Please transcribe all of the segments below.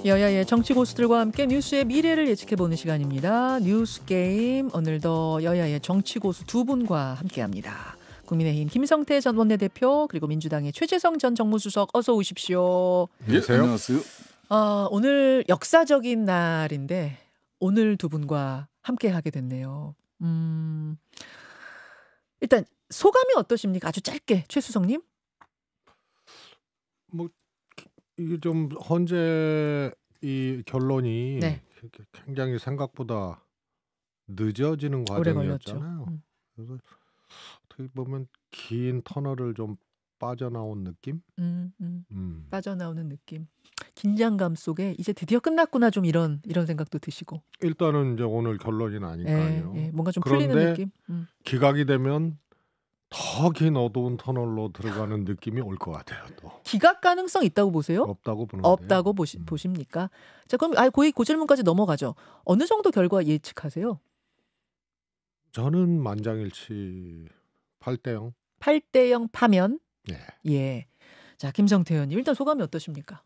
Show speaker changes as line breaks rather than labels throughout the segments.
여야의 정치 고수들과 함께 뉴스의 미래를 예측해보는 시간입니다. 뉴스 게임, 오늘도 여야의 정치 고수 두 분과 함께합니다. 국민의힘 김성태 전 원내대표, 그리고 민주당의 최재성 전 정무수석, 어서 오십시오.
안녕하세요.
예, 안녕하세요.
오늘 역사적인 날인데 오늘 두 분과 함께하게 됐네요. 일단 소감이 어떠십니까? 아주 짧게 최수성님.
뭐 이게 좀 현재 이 결론이
네.
굉장히 생각보다 늦어지는
오래 걸렸죠.
과정이었잖아요. 그래서 어떻게 보면 긴 터널을 좀 빠져나온 느낌?
빠져나오는 느낌. 긴장감 속에 이제 드디어 끝났구나, 좀 이런 생각도 드시고.
일단은 이제 오늘 결론이 나니까요.
뭔가 좀 풀리는
그런데
느낌.
기각이 되면 더 긴 어두운 터널로 들어가는 느낌이 올 것 같아요. 또
기각 가능성 있다고 보세요?
없다고 보는데.
없다고 보십니까? 자, 그럼 그 질문까지 넘어가죠. 어느 정도 결과 예측하세요?
저는 만장일치 8대0.
8대0 파면.
예.
예. 자, 김성태 의원님, 일단 소감이 어떠십니까?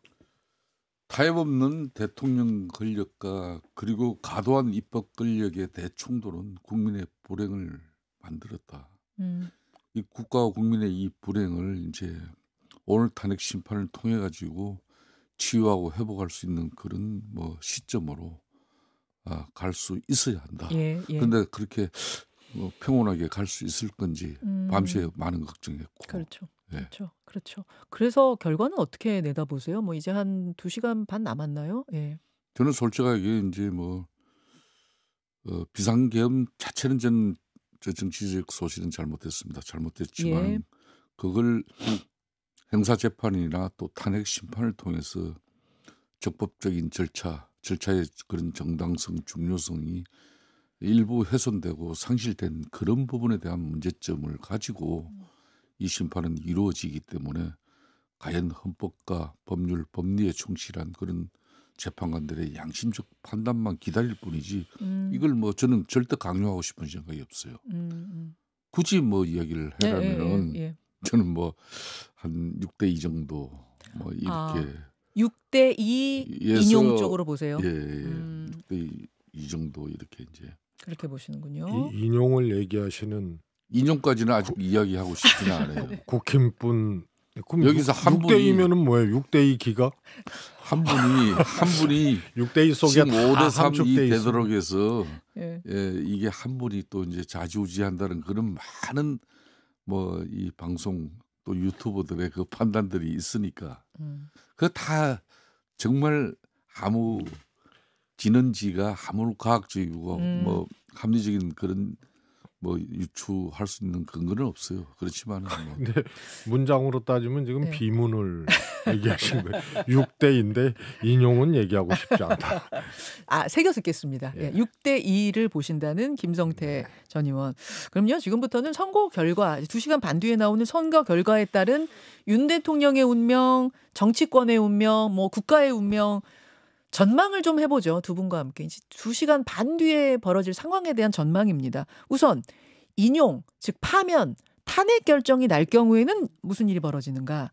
타협 없는 대통령 권력과 그리고 과도한 입법 권력의 대충돌은 국민의 불행을 만들었다. 이 국가와 국민의 이 불행을 이제 오늘 탄핵 심판을 통해 가지고 치유하고 회복할 수 있는 그런 시점으로 갈 수 있어야 한다. 그런데 그렇게 평온하게 갈 수 있을 건지 밤새 많은 걱정했고.
그렇죠.
예.
그렇죠. 그래서 결과는 어떻게 내다보세요? 이제 한 2시간 반 남았나요? 예.
저는 솔직하게 이제 비상계엄 자체는 저 정치적 소실은 잘못했습니다. 잘못했지만
예.
그걸 형사재판이나 또 탄핵 심판을 통해서 적법적인 절차의 그런 정당성, 중요성이 일부 훼손되고 상실된 그런 부분에 대한 문제점을 가지고 이 심판은 이루어지기 때문에 과연 헌법과 법률, 법리에 충실한 그런 재판관들의 양심적 판단만 기다릴 뿐이지 이걸 저는 절대 강요하고 싶은 생각이 없어요. 굳이 이야기를 하려면은 저는 한 6대2 정도 이렇게
6대2
예서,
인용적으로 보세요.
예, 6대2 정도 이렇게 이제
그렇게 보시는군요.
인용을 얘기하시는
인용까지는 아직 이야기하고 싶지는 않아요.
국힘분
여기서 한
6대2면은 뭐예요? 6대2 기각?
한 분이
6대2 속에
지금 5대3이
함축돼
되도록 해서
예.
이게 한 분이 또 이제 좌지우지한다는 그런 많은 이 방송 또 유튜버들의 그 판단들이 있으니까 그 다 정말 아무 진언지가 아무 과학적이고 합리적인 그런 유추할 수 있는 근거는 없어요. 그렇지만
근데 문장으로 따지면 지금
네.
비문을 얘기하신 거예요. 6대인데 인용은 얘기하고 싶지 않다.
새겨 듣겠습니다.
예.
6대2를 보신다는 김성태 전 의원. 그럼요, 지금부터는 선거 결과, 2시간 반 뒤에 나오는 선거 결과에 따른 윤 대통령의 운명, 정치권의 운명, 국가의 운명, 전망을 좀 해보죠. 두 분과 함께. 이제 2시간 반 뒤에 벌어질 상황에 대한 전망입니다. 우선 인용, 즉 파면, 탄핵 결정이 날 경우에는 무슨 일이 벌어지는가.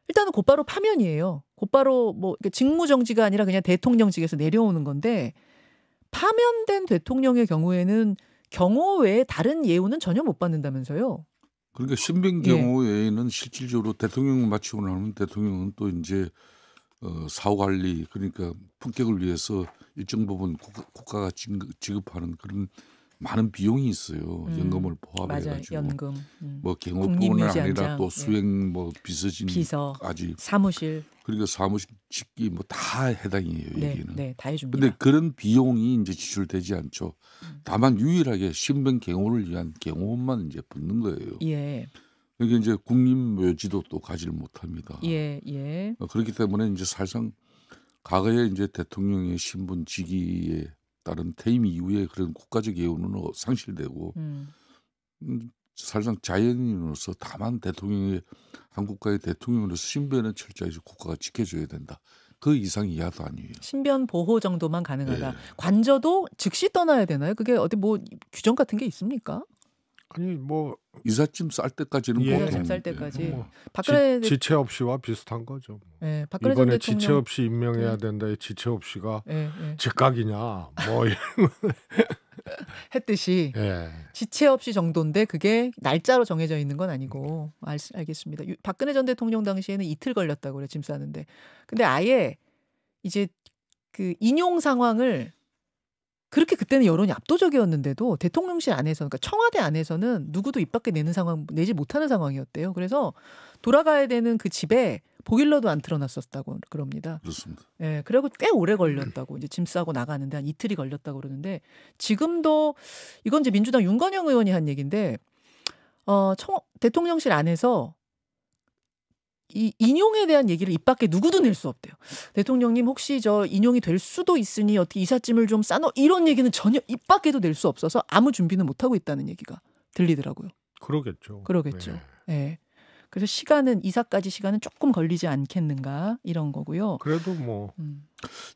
일단은 곧바로 파면이에요. 곧바로 직무정지가 아니라 그냥 대통령직에서 내려오는 건데, 파면된 대통령의 경우에는 경호 외에 다른 예우는 전혀 못 받는다면서요.
그러니까 신병 경호 외에는 실질적으로 대통령 마치고 나면 대통령은 또 이제 사후 관리, 그러니까 품격을 위해서 일정 부분 국가가 지급하는 그런 많은 비용이 있어요. 연금을 포함해가지고.
맞아요. 연금.
경호뿐만 아니라 또 수행, 비서진까지,
사무실.
그러니까 사무실 짓기 다 해당이에요. 여기는.
네, 다 해줍니다.
그런데 그런 비용이 이제 지출되지 않죠. 다만 유일하게 신병 경호를 위한 경호원만 이제 붙는 거예요.
예.
그러니까 이제 국립묘지도 또 가지를 못합니다.
예.
그렇기 때문에 이제 사실상 과거에 이제 대통령의 신분 직위에 따른 퇴임 이후에 그런 국가적 예우는 상실되고 사실상 자연인으로서 다만 대통령의 한 국가의 대통령으로서 신변은 철저히 국가가 지켜줘야 된다. 그 이상 이하도 아니에요.
신변 보호 정도만 가능하다. 관저도 즉시 떠나야 되나요? 그게 어디 규정 같은 게 있습니까?
아니 뭐
이삿짐 쌀 때까지는
예.
보통
이삿짐 쌀 때까지.
예.
뭐
박근혜 대,
지체 없이와 비슷한 거죠. 뭐.
예, 박근혜 전
이번에
대통령
지체 없이 임명해야
네.
된다. 지체 없이가
예, 예.
즉각이냐 뭐
했듯이
예.
지체 없이 정도인데 그게 날짜로 정해져 있는 건 아니고 알겠습니다. 박근혜 전 대통령 당시에는 이틀 걸렸다고 그래 짐 싸는데. 근데 아예 이제 그 인용 상황을 그렇게 그때는 여론이 압도적이었는데도 대통령실 안에서 그러니까 청와대 안에서는 누구도 입 밖에 내는 상황 내지 못하는 상황이었대요. 그래서 돌아가야 되는 그 집에 보일러도 안 틀어놨었다고 그럽니다.
그렇습니다.
예, 그리고 꽤 오래 걸렸다고 이제 짐 싸고 나가는데 한 이틀이 걸렸다고 그러는데 지금도 이건 이제 민주당 윤건영 의원이 한 얘기인데 대통령실 안에서 이 인용에 대한 얘기를 입 밖에 누구도 낼 수 없대요. 대통령님 혹시 저 인용이 될 수도 있으니 어떻게 이삿짐을 좀 싸놓 이런 얘기는 전혀 입 밖에도 낼 수 없어서 아무 준비는 못 하고 있다는 얘기가 들리더라고요.
그러겠죠.
그러겠죠.
예.
예. 그래서 이사까지 시간은 조금 걸리지 않겠는가 이런 거고요.
그래도 뭐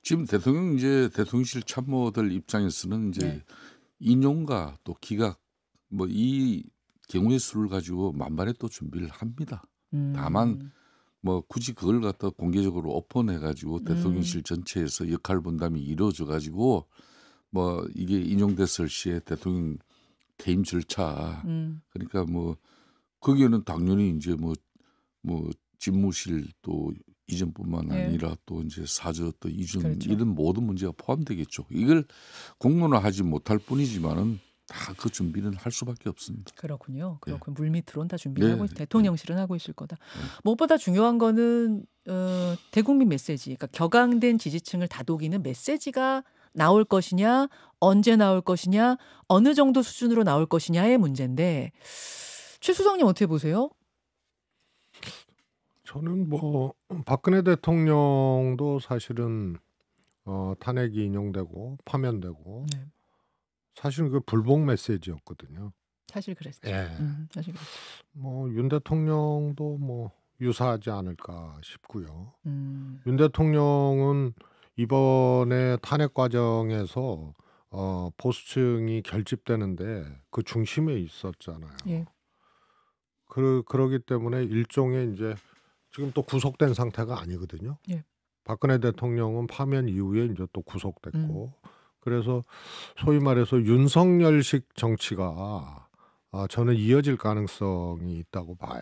지금 대통령실 참모들 입장에서는 이제
네.
인용과 또 기각 뭐 이 경우의 수를 가지고 만반의 또 준비를 합니다. 다만 뭐 굳이 그걸 갖다 공개적으로 오픈해가지고 대통령실 전체에서 역할 분담이 이루어져가지고 뭐 이게 인용됐을 시에 대통령 퇴임 절차 그러니까 뭐 거기에는 당연히 이제 뭐 집무실 또 이전뿐만
네.
아니라 또 이제 사저 또 이전
그렇죠.
이런 모든 문제가 포함되겠죠. 이걸 공론화하지 못할 뿐이지만은 다 그 준비는 할 수밖에 없습니다.
그렇군요.
네.
그렇군. 물밑으로는 다 준비하고
네.
대통령실은 하고 있을 거다. 무엇보다 중요한 거는 대국민 메시지. 그러니까 격앙된 지지층을 다독이는 메시지가 나올 것이냐, 언제 나올 것이냐, 어느 정도 수준으로 나올 것이냐의 문제인데 최수성님 어떻게 보세요?
저는 뭐 박근혜 대통령도 사실은 탄핵이 인용되고 파면되고
네.
사실은 그 불복 메시지였거든요.
사실 그랬죠.
예.
사실 그랬죠.
뭐 윤 대통령도 뭐 유사하지 않을까 싶고요. 윤 대통령은 이번에 탄핵 과정에서 보수층이 결집되는데 그 중심에 있었잖아요.
예.
그러기 때문에 일종의 이제 지금 또 구속된 상태가 아니거든요.
예.
박근혜 대통령은 파면 이후에 이제 또 구속됐고 그래서 소위 말해서 윤석열식 정치가 저는 이어질 가능성이 있다고 봐요.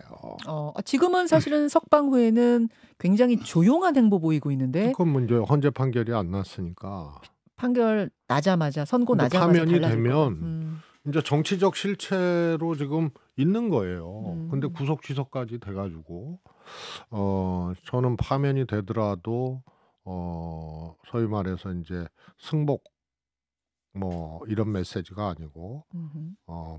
지금은 사실은 석방 후에는 굉장히 조용한 행보 보이고 있는데
그건 뭐 이제 헌재 판결이 안 났으니까
판결 나자마자 선고
근데
나자마자
파면이
달라질
되면
거다.
이제 정치적 실체로 지금 있는 거예요. 근데
음.
구속 취소까지 돼가지고 저는 파면이 되더라도 소위 말해서 이제 승복 뭐 이런 메시지가 아니고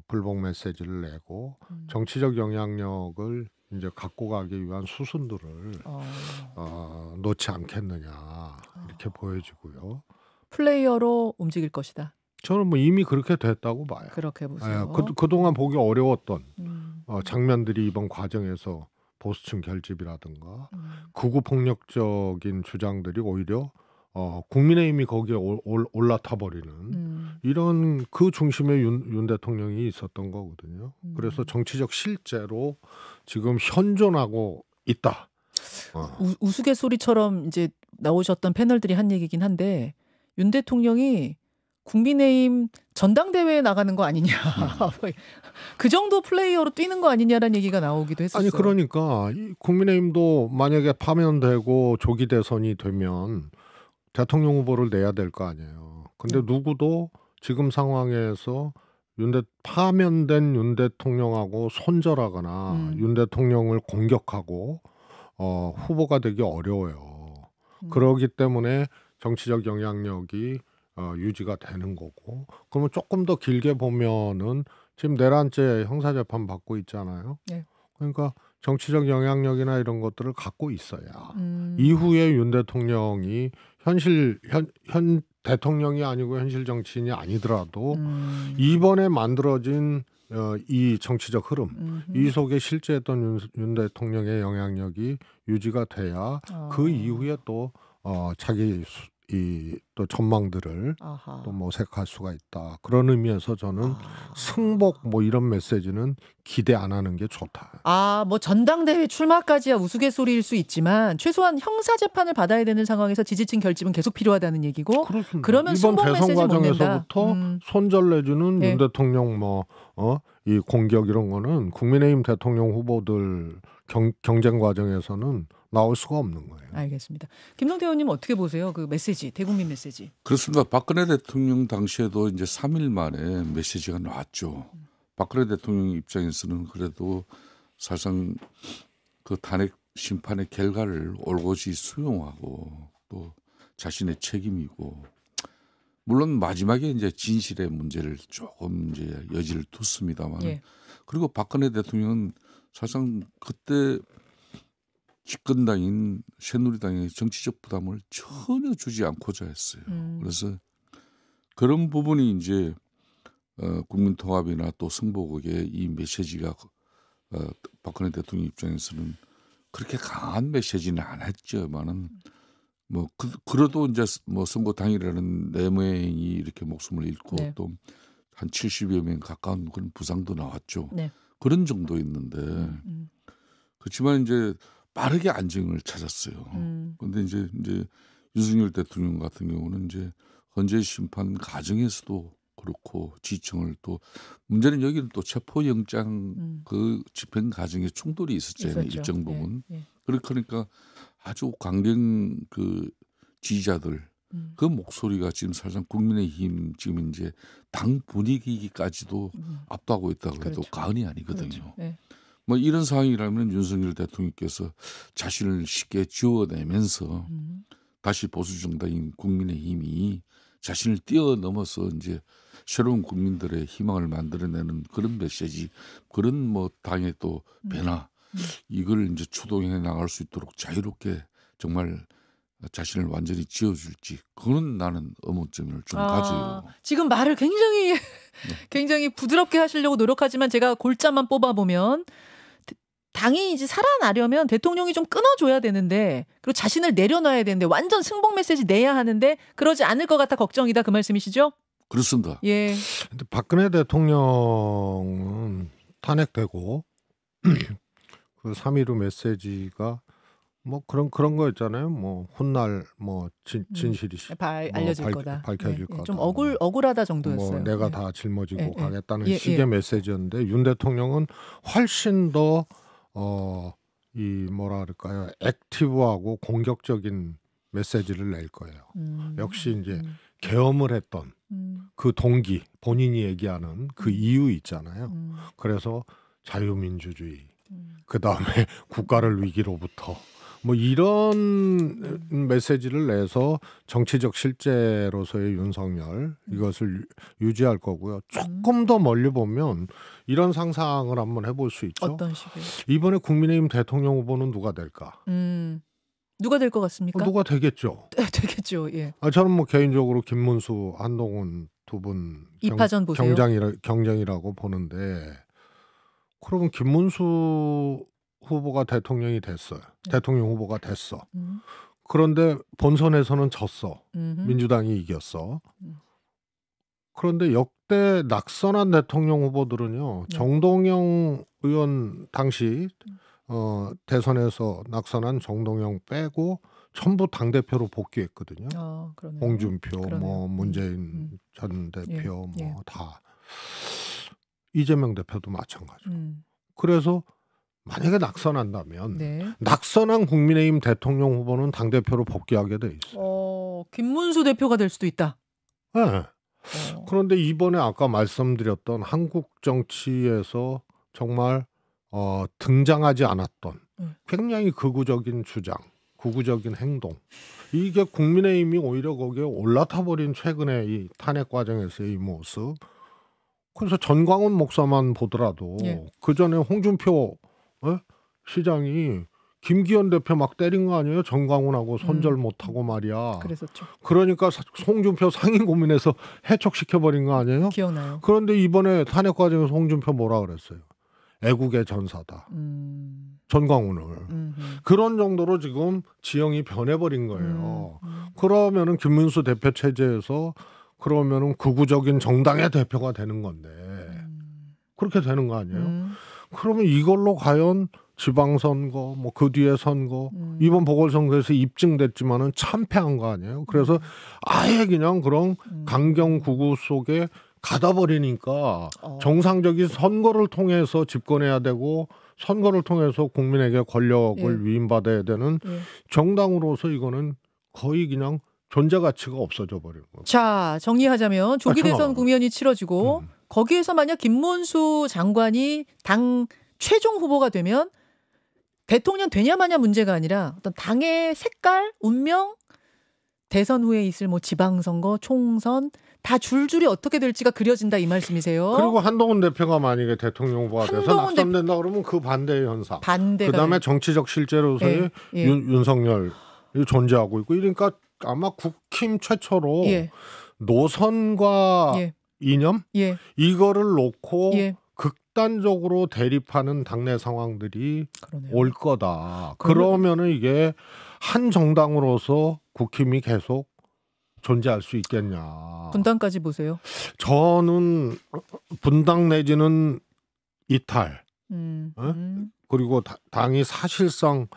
불복 메시지를 내고 정치적 영향력을 이제 갖고 가기 위한 수순들을 놓지 않겠느냐 이렇게 보여지고요.
플레이어로 움직일 것이다.
저는 뭐 이미 그렇게 됐다고 봐요.
그렇게 보세요.
그동안 보기 어려웠던 장면들이 이번 과정에서 보수층 결집이라든가 극우 폭력적인 주장들이 오히려 국민의힘이 거기에 올라타 버리는 이런 그 중심에 윤 대통령이 있었던 거거든요. 그래서 정치적 실제로 지금 현존하고 있다.
우스갯소리처럼 이제 나오셨던 패널들이 한 얘기긴 한데 윤 대통령이 국민의힘 전당대회에 나가는 거 아니냐. 그 정도 플레이어로 뛰는 거 아니냐라는 얘기가 나오기도 했었어요.
아니 그러니까 국민의힘도 만약에 파면되고 조기 대선이 되면 대통령 후보를 내야 될 거 아니에요. 근데 누구도 지금 상황에서 파면된 윤 대통령하고 손절하거나 윤 대통령을 공격하고 후보가 되기 어려워요. 그러기 때문에 정치적 영향력이 유지가 되는 거고 그러면 조금 더 길게 보면은 지금 내란죄 형사재판 받고 있잖아요.
네.
그러니까 정치적 영향력이나 이런 것들을 갖고 있어야 이후에 윤 대통령이 현 대통령이 아니고 현실 정치인이 아니더라도 이번에 만들어진 이 정치적 흐름 이 속에 실제했던 윤 대통령의 영향력이 유지가 돼야 그 이후에 또 자기 또 전망들을
아하.
또 모색할 수가 있다. 그런 의미에서 저는
아.
승복 뭐 이런 메시지는 기대 안 하는 게 좋다.
아, 뭐 전당대회 출마까지야 우스갯소리일 수 있지만 최소한 형사 재판을 받아야 되는 상황에서 지지층 결집은 계속 필요하다는 얘기고
그렇습니다.
그러면
이번
승복
대선
메시지 못 낸다.
과정에서부터 손절 내주는
예.
윤 대통령 이 공격 이런 거는 국민의힘 대통령 후보들 경쟁 과정에서는 나올 수가 없는 거예요.
알겠습니다. 김성태 의원님 어떻게 보세요? 그 메시지, 대국민 메시지.
그렇습니다. 박근혜 대통령 당시에도 이제 3일 만에 메시지가 나왔죠. 박근혜 대통령 입장에서는 그래도 사실상 그 탄핵 심판의 결과를 올곧이 수용하고 또 자신의 책임이고 물론 마지막에 이제 진실의 문제를 조금 이제 여지를 뒀습니다만
예.
그리고 박근혜 대통령은 사실상 그때 집권당인 새누리당의 정치적 부담을 전혀 주지 않고자 했어요. 그래서 그런 부분이 이제 국민통합이나 또 승복의 이 메시지가 박근혜 대통령 입장에서는 그렇게 강한 메시지는 안 했지만은 뭐 그래도 이제 뭐 선거 당일에는 4명이 이렇게 목숨을 잃고
네.
또 한 70여 명 가까운 그런 부상도 나왔죠.
네.
그런 정도였는데 그렇지만 이제 빠르게 안정을 찾았어요. 그런데 이제 윤석열 대통령 같은 경우는 이제 헌재 심판 과정에서도 그렇고 지청을 또 문제는 여기는 또 체포영장 그 집행 과정에 충돌이 있었잖아요.
있었죠.
일정 부분.
예.
그러니까 아주 강경 그 지지자들 그 목소리가 지금 사실상 국민의힘 지금 이제 당 분위기까지도 압도하고 있다고 해도
그렇죠.
과언이 아니거든요.
그렇죠. 예.
뭐 이런 상황이라면 윤석열 대통령께서 자신을 쉽게 지워내면서 다시 보수 정당인 국민의힘이 자신을 뛰어넘어서 이제 새로운 국민들의 희망을 만들어내는 그런 메시지, 그런 뭐 당의 또 변화 이걸 이제 추동해 나갈 수 있도록 자유롭게 정말 자신을 완전히 지어줄지 그건 나는 의문점을 좀 가져요.
지금 말을 굉장히 부드럽게 하시려고 노력하지만 제가 골자만 뽑아보면 당이 이제 살아나려면 대통령이 좀 끊어줘야 되는데 그리고 자신을 내려놔야 되는데 완전 승복 메시지 내야 하는데 그러지 않을 것 같아 걱정이다 그 말씀이시죠?
그렇습니다.
예.
근데 박근혜 대통령은 탄핵되고 그 3.15 메시지가 뭐 그런 거 있잖아요. 뭐 훗날 뭐 진실이
알려질 거다.
밝혀질
예.
거다.
좀 억울하다 정도였어요.
뭐 내가
예.
다 짊어지고
예.
가겠다는
예.
식의 메시지였는데 윤 대통령은 훨씬 더 이 뭐라 그럴까요? 액티브하고 공격적인 메시지를 낼 거예요. 역시 이제 계엄을 했던 그 동기, 본인이 얘기하는 그 이유 있잖아요. 그래서 자유민주주의, 그 다음에 국가를 위기로부터 뭐 이런 메시지를 내서 정치적 실제로서의 윤석열 이것을 유지할 거고요. 조금 더 멀리 보면 이런 상상을 한번 해볼 수 있죠.
어떤 식이요?
이번에 국민의힘 대통령 후보는 누가 될까?
누가 될 것 같습니까?
누가 되겠죠.
되겠죠. 예.
저는 뭐 개인적으로 김문수, 한동훈 두 분
2파전 보세요.
경쟁이라고 보는데 그러면 김문수 후보가 대통령이 됐어요. 대통령 후보가 됐어. 그런데 본선에서는 졌어. 민주당이 이겼어. 그런데 역대 낙선한 대통령 후보들은요. 정동영 의원 당시 대선에서 낙선한 정동영 빼고 전부 당대표로 복귀했거든요.
그러네요.
홍준표,
그러네요.
뭐 문재인 전 대표
예.
뭐 다. 이재명 대표도 마찬가지로. 그래서 만약에 낙선한다면
네.
낙선한 국민의힘 대통령 후보는 당대표로 복귀하게 돼 있어요.
김문수 대표가 될 수도 있다.
네. 그런데 이번에 아까 말씀드렸던 한국 정치에서 정말 등장하지 않았던 굉장히 극우적인 주장, 극우적인 행동 이게 국민의힘이 오히려 거기에 올라타버린 최근의 이 탄핵 과정에서의 이 모습. 그래서 전광훈 목사만 보더라도 그 전에 홍준표 시장이 김기현 대표 막 때린 거 아니에요? 정광훈하고 손절 못하고 말이야.
그랬었죠.
그러니까 홍준표 상임 고민해서 해촉시켜버린 거 아니에요?
기억나요.
그런데 이번에 탄핵 과정에서 홍준표 뭐라 그랬어요? 애국의 전사다. 전광훈을. 그런 정도로 지금 지형이 변해버린 거예요. 그러면은 김문수 대표 체제에서 그러면은 극우적인 정당의 대표가 되는 건데 그렇게 되는 거 아니에요? 그러면 이걸로 과연 지방선거, 뭐 그 뒤에 선거, 이번 보궐선거에서 입증됐지만은 참패한 거 아니에요? 그래서 아예 그냥 그런 강경 극우 속에 가다 버리니까 정상적인 선거를 통해서 집권해야 되고 선거를 통해서 국민에게 권력을 위임받아야 되는 정당으로서 이거는 거의 그냥 존재 가치가 없어져 버리는 거예요.
자, 정리하자면 조기 대선 국면이 치러지고 거기에서 만약 김문수 장관이 당 최종 후보가 되면 대통령 되냐 마냐 문제가 아니라 어떤 당의 색깔, 운명, 대선 후에 있을 뭐 지방선거, 총선 다 줄줄이 어떻게 될지가 그려진다 이 말씀이세요.
그리고 한동훈 대표가 만약에 대통령 후보가 돼서 낙선된다 그러면 그 반대의 현상. 그다음에 정치적 실제로서의 윤석열이 존재하고 있고 이러니까 아마 국힘 최초로 노선과 이념 이거를 놓고 극단적으로 대립하는 당내 상황들이 올 거다. 그러면은 이게 한 정당으로서 국힘이 계속 존재할 수 있겠냐.
분당까지 보세요.
저는 분당 내지는 이탈. 그리고 당이 사실상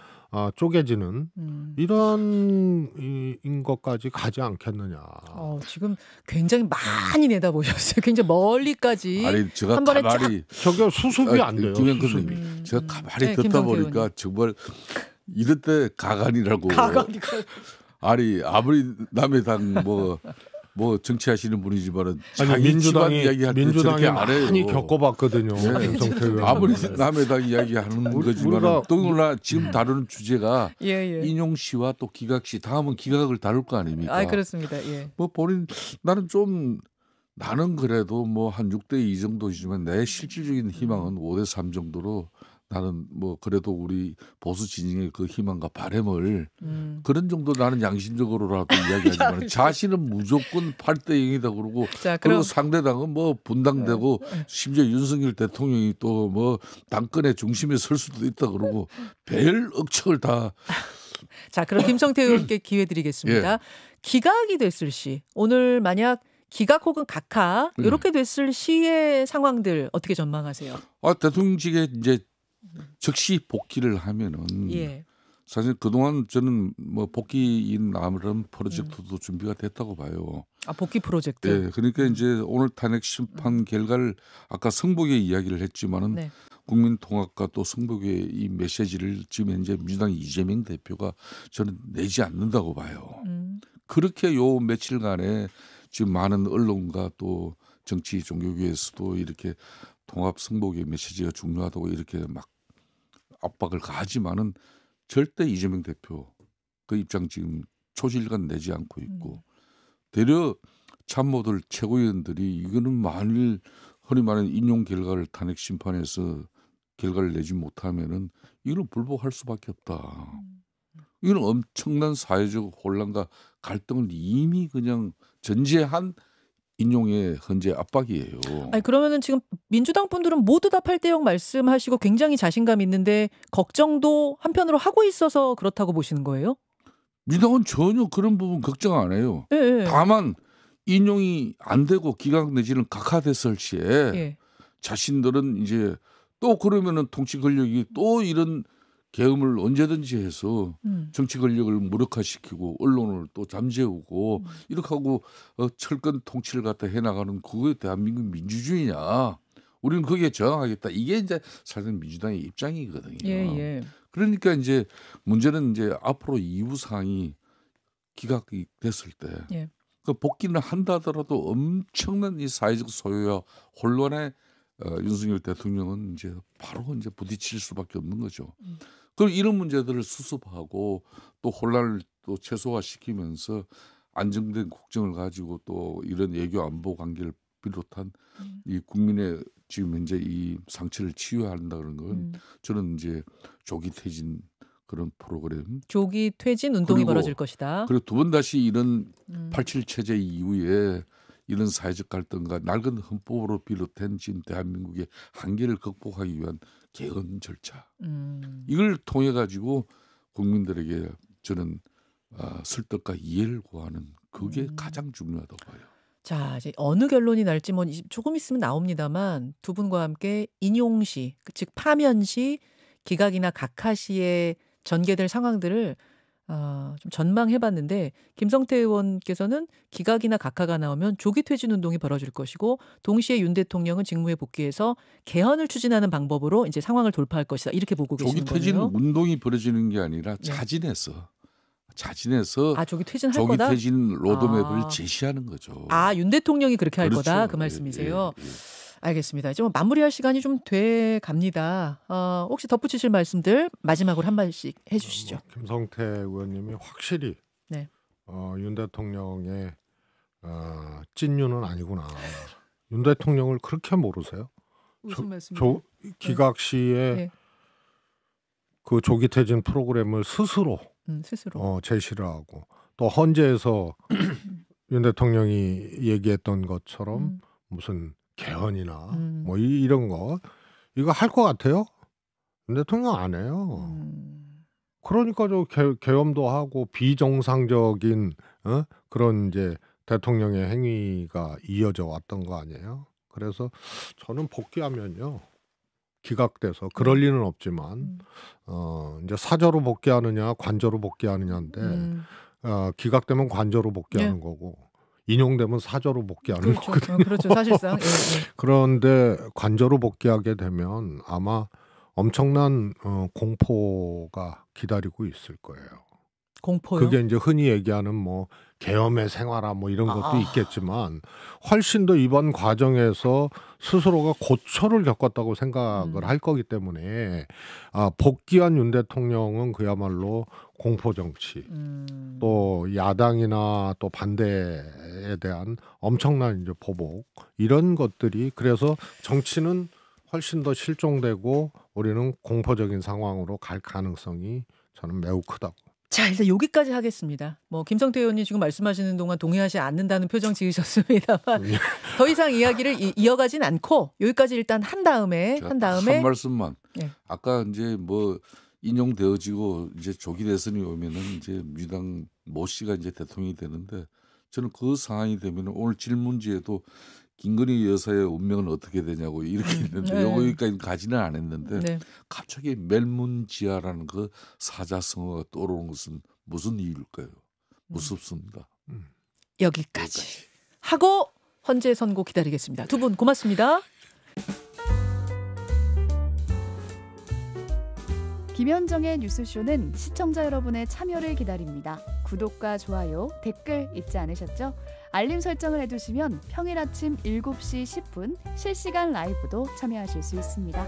쪼개지는 이런 것까지 가지 않겠느냐.
지금 굉장히 많이 내다보셨어요. 굉장히 멀리까지.
아니 제가
한 번에
가만히
저게 수습이 안 돼요.
김영근님 제가 가만히 듣다 보니까 정말 이럴 때 가관이라고. 아니 아무리 남의 당 뭐 정치하시는 분이지만은
민주당이 많이 겪어봤거든요.
아무리 남의 당 이야기하는 거지만 또 지금 다루는 주제가 인용 시와 또 기각 시 다음은 기각을 다룰 거 아닙니까?
그렇습니다.
뭐 나는 그래도 뭐 한 6대2 정도이지만 내 실질적인 희망은 5대3 정도로 나는 뭐 그래도 우리 보수 진영의 그 희망과 바람을 그런 정도 나는 양심적으로라도 이야기하지만 자신은 무조건 8대0이다 그러고 그리고 상대당은 뭐 분당되고 심지어 윤석열 대통령이 또 뭐 당권의 중심에 설 수도 있다 그러고 별 억측을 다.
자, 그럼 김성태 의원께 기회 드리겠습니다. 기각이 됐을 시 오늘 만약 기각 혹은 각하 이렇게 됐을 시의 상황들 어떻게 전망하세요?
대통령직에 이제 즉시 복귀를 하면은 사실 그동안 저는 뭐 복귀인 나름 프로젝트도 준비가 됐다고 봐요.
복귀 프로젝트.
네, 그러니까 이제 오늘 탄핵 심판 결과를 아까 성복의 이야기를 했지만은 국민통합과 또 성복의 이 메시지를 지금 현재 민주당 이재명 대표가 저는 내지 않는다고 봐요. 그렇게 요 며칠간에 지금 많은 언론과 또 정치 종교계에서도 이렇게 통합 성복의 메시지가 중요하다고 이렇게 막 압박을 가하지만은 절대 이재명 대표 그 입장 지금 초질간 내지 않고 있고 되려 참모들 최고위원들이 이거는 만일 흔히 말하는 인용 결과를 탄핵 심판에서 결과를 내지 못하면은 이거는 불복할 수밖에 없다. 이건 엄청난 사회적 혼란과 갈등을 이미 그냥 전제한 인용의 현재 압박이에요.
그러면은 지금 민주당 분들은 모두 다 8대0 말씀하시고 굉장히 자신감 있는데 걱정도 한편으로 하고 있어서 그렇다고 보시는 거예요?
민주당은 전혀 그런 부분 걱정 안 해요. 다만 인용이 안 되고 기각 내지는 각하됐을 시에 자신들은 이제 또 그러면은 통치 권력이 또 이런 계엄을 언제든지 해서 정치 권력을 무력화시키고 언론을 또 잠재우고 이렇게 하고 철권 통치를 갖다 해나가는 그게 대한민국 민주주의냐. 우리는 거기에 저항하겠다. 이게 이제 사실 민주당의 입장이거든요. 그러니까 이제 문제는 이제 앞으로 이후 사항이 기각이 됐을 때 그 복귀는 한다 하더라도 엄청난 이 사회적 소요와 혼란에 윤석열 대통령은 이제 바로 이제 부딪힐 수밖에 없는 거죠. 그럼 이런 문제들을 수습하고 또 혼란을 또 최소화시키면서 안정된 국정을 가지고 또 이런 외교 안보 관계를 비롯한 이 국민의 지금 현재 이 상처를 치유해야 한다 그런 건 저는 이제 조기 퇴진 그런 프로그램
조기 퇴진 운동이 벌어질 것이다.
그리고 두 번 다시 이런 87 체제 이후에 이런 사회적 갈등과 낡은 헌법으로 비롯된 지금 대한민국의 한계를 극복하기 위한 개헌 절차 이걸 통해 가지고 국민들에게 저는 설득과 이해를 구하는 그게 가장 중요하다고 봐요.
자, 이제 어느 결론이 날지 뭐 조금 있으면 나옵니다만 두 분과 함께 인용시, 즉 파면시, 기각이나 각하시에 전개될 상황들을 좀 전망해봤는데 김성태 의원께서는 기각이나 각하가 나오면 조기 퇴진 운동이 벌어질 것이고 동시에 윤 대통령은 직무에 복귀해서 개헌을 추진하는 방법으로 이제 상황을 돌파할 것이다. 이렇게 보고 계시는
조기 퇴진
거네요.
운동이 벌어지는 게 아니라
네.
자진해서
조기 퇴진할
조기
거다?
퇴진 로드맵을 제시하는 거죠.
윤 대통령이 그렇게 할
그렇죠.
거다 그
예,
말씀이세요.
예, 예.
알겠습니다. 이제 뭐 마무리할 시간이 좀 돼 갑니다. 혹시 덧붙이실 말씀들 마지막으로 한 말씩 해주시죠.
김성태 의원님이 확실히
네.
윤 대통령의 찐윤은 아니구나. 윤 대통령을 그렇게 모르세요?
무슨 말씀이세요?
기각 시에
네.
그 조기 퇴진 프로그램을 스스로
스스로.
제시를 하고 또 헌재에서 윤 대통령이 얘기했던 것처럼 무슨 개헌이나 뭐 이런 거 이거 할 것 같아요? 윤 대통령 안 해요. 그러니까 저 계엄도 하고 비정상적인 그런 이제 대통령의 행위가 이어져 왔던 거 아니에요? 그래서 저는 복귀하면요. 기각돼서 그럴 리는 없지만 이제 사저로 복귀하느냐 관저로 복귀하느냐인데 기각되면 관저로 복귀하는 거고 인용되면 사저로 복귀하는 거거든요.
그렇죠. 사실상. 예.
그런데 관저로 복귀하게 되면 아마 엄청난 공포가 기다리고 있을 거예요.
공포요?
그게 이제 흔히 얘기하는 뭐 계엄의 생활화 뭐 이런 것도 있겠지만 훨씬 더 이번 과정에서 스스로가 고초를 겪었다고 생각을 할 거기 때문에 복귀한 윤 대통령은 그야말로 공포 정치 또 야당이나 또 반대에 대한 엄청난 이제 보복 이런 것들이 그래서 정치는 훨씬 더 실종되고 우리는 공포적인 상황으로 갈 가능성이 저는 매우 크다고.
자, 일단 여기까지 하겠습니다. 뭐 김성태 의원님 지금 말씀하시는 동안 동의하지 않는다는 표정 지으셨습니다만 더 이상 이야기를 이어가진 않고 여기까지 일단 한 다음에
한 말씀만.
예.
아까 이제 뭐 인용되어지고 이제 조기 대선이 오면은 이제 민주당 모 씨가 이제 대통령이 되는데 저는 그 상황이 되면 오늘 질문지에도 김건희 여사의 운명은 어떻게 되냐고 이렇게 있는데 여기까지 가지는 않았는데 갑자기 멜문지아라는 그 사자성어가 떠오르는 것은 무슨 이유일까요? 무섭습니다.
여기까지 하고 헌재 선고 기다리겠습니다. 두 분 고맙습니다.
김현정의 뉴스쇼는 시청자 여러분의 참여를 기다립니다. 구독과 좋아요, 댓글 잊지 않으셨죠? 알림 설정을 해두시면 평일 아침 7시 10분 실시간 라이브도 참여하실 수 있습니다.